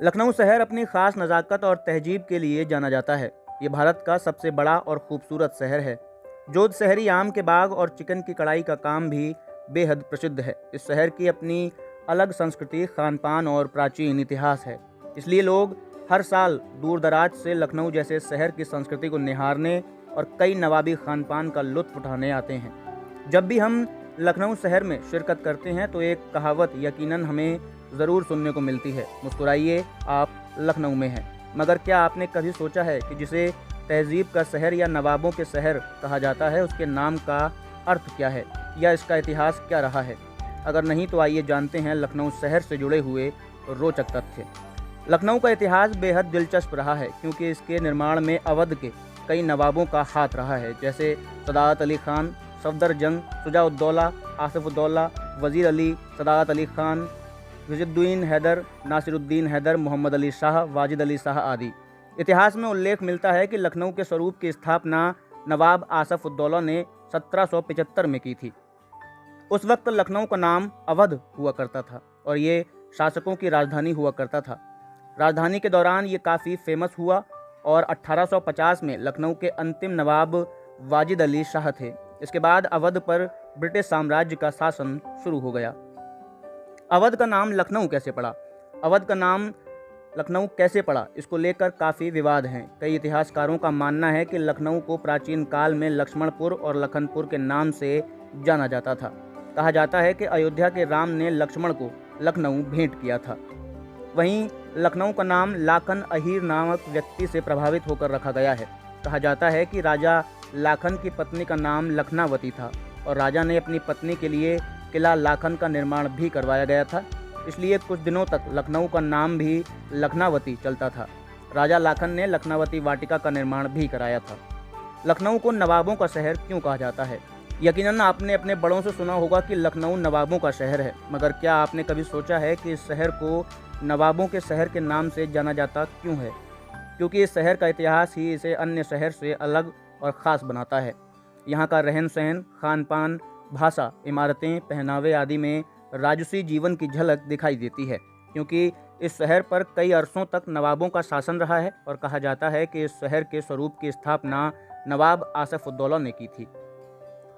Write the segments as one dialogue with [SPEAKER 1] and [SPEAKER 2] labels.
[SPEAKER 1] लखनऊ शहर अपनी खास नज़ाकत और तहजीब के लिए जाना जाता है। ये भारत का सबसे बड़ा और खूबसूरत शहर है। जोध शहरी आम के बाग और चिकन की कढ़ाई का काम भी बेहद प्रसिद्ध है। इस शहर की अपनी अलग संस्कृति, खान पान और प्राचीन इतिहास है। इसलिए लोग हर साल दूर दराज से लखनऊ जैसे शहर की संस्कृति को निहारने और कई नवाबी खान पान का लुत्फ उठाने आते हैं। जब भी हम लखनऊ शहर में शिरकत करते हैं तो एक कहावत यकीनन हमें ज़रूर सुनने को मिलती है, मुस्कुराइए आप लखनऊ में हैं। मगर क्या आपने कभी सोचा है कि जिसे तहजीब का शहर या नवाबों के शहर कहा जाता है, उसके नाम का अर्थ क्या है या इसका इतिहास क्या रहा है? अगर नहीं तो आइए जानते हैं लखनऊ शहर से जुड़े हुए रोचक तथ्य। लखनऊ का इतिहास बेहद दिलचस्प रहा है क्योंकि इसके निर्माण में अवध के कई नवाबों का हाथ रहा है, जैसे सदात अली खान, सफदरजंग, शुजाउद्दौला, आसिफउद्दौला, वज़ीर अली, सदात अली खान, गियासुद्दीन हैदर, नासिरुद्दीन हैदर, मोहम्मद अली शाह, वाजिद अली शाह आदि। इतिहास में उल्लेख मिलता है कि लखनऊ के स्वरूप की स्थापना नवाब आसिफउद्दौला ने 1775 में की थी। उस वक्त लखनऊ का नाम अवध हुआ करता था और ये शासकों की राजधानी हुआ करता था। राजधानी के दौरान ये काफ़ी फेमस हुआ और 1850 में लखनऊ के अंतिम नवाब वाजिद अली शाह थे। इसके बाद अवध पर ब्रिटिश साम्राज्य का शासन शुरू हो गया। अवध का नाम लखनऊ कैसे पड़ा? अवध का नाम लखनऊ कैसे पड़ा, इसको लेकर काफ़ी विवाद हैं। कई इतिहासकारों का मानना है कि लखनऊ को प्राचीन काल में लक्ष्मणपुर और लखनपुर के नाम से जाना जाता था। कहा जाता है कि अयोध्या के राम ने लक्ष्मण को लखनऊ भेंट किया था। वहीं लखनऊ का नाम लाखन अहीर नामक व्यक्ति से प्रभावित होकर रखा गया है। कहा जाता है कि राजा लाखन की पत्नी का नाम लखनावती था और राजा ने अपनी पत्नी के लिए किला लाखन का निर्माण भी करवाया गया था। इसलिए कुछ दिनों तक लखनऊ का नाम भी लखनावती चलता था। राजा लाखन ने लखनावती वाटिका का निर्माण भी कराया था। लखनऊ को नवाबों का शहर क्यों कहा जाता है? यकीनन आपने अपने बड़ों से सुना होगा कि लखनऊ नवाबों का शहर है, मगर क्या आपने कभी सोचा है कि इस शहर को नवाबों के शहर के नाम से जाना जाता क्यों है? क्योंकि इस शहर का इतिहास ही इसे अन्य शहर से अलग और ख़ास बनाता है। यहाँ का रहन सहन, खान पान, भाषा, इमारतें, पहनावे आदि में राजसी जीवन की झलक दिखाई देती है। क्योंकि इस शहर पर कई अरसों तक नवाबों का शासन रहा है और कहा जाता है कि इस शहर के स्वरूप की स्थापना नवाब आसिफउद्दौला ने की थी।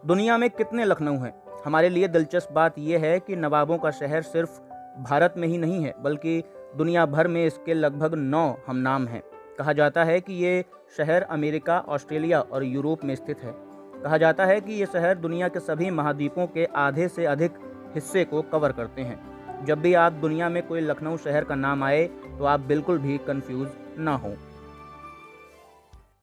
[SPEAKER 1] दुनिया में कितने लखनऊ हैं? हमारे लिए दिलचस्प बात यह है कि नवाबों का शहर सिर्फ भारत में ही नहीं है, बल्कि दुनिया भर में इसके लगभग 9 हमनाम हैं। कहा जाता है कि ये शहर अमेरिका, ऑस्ट्रेलिया और यूरोप में स्थित है। कहा जाता है कि ये शहर दुनिया के सभी महाद्वीपों के आधे से अधिक हिस्से को कवर करते हैं। जब भी आप दुनिया में कोई लखनऊ शहर का नाम आए तो आप बिल्कुल भी कंफ्यूज ना हों।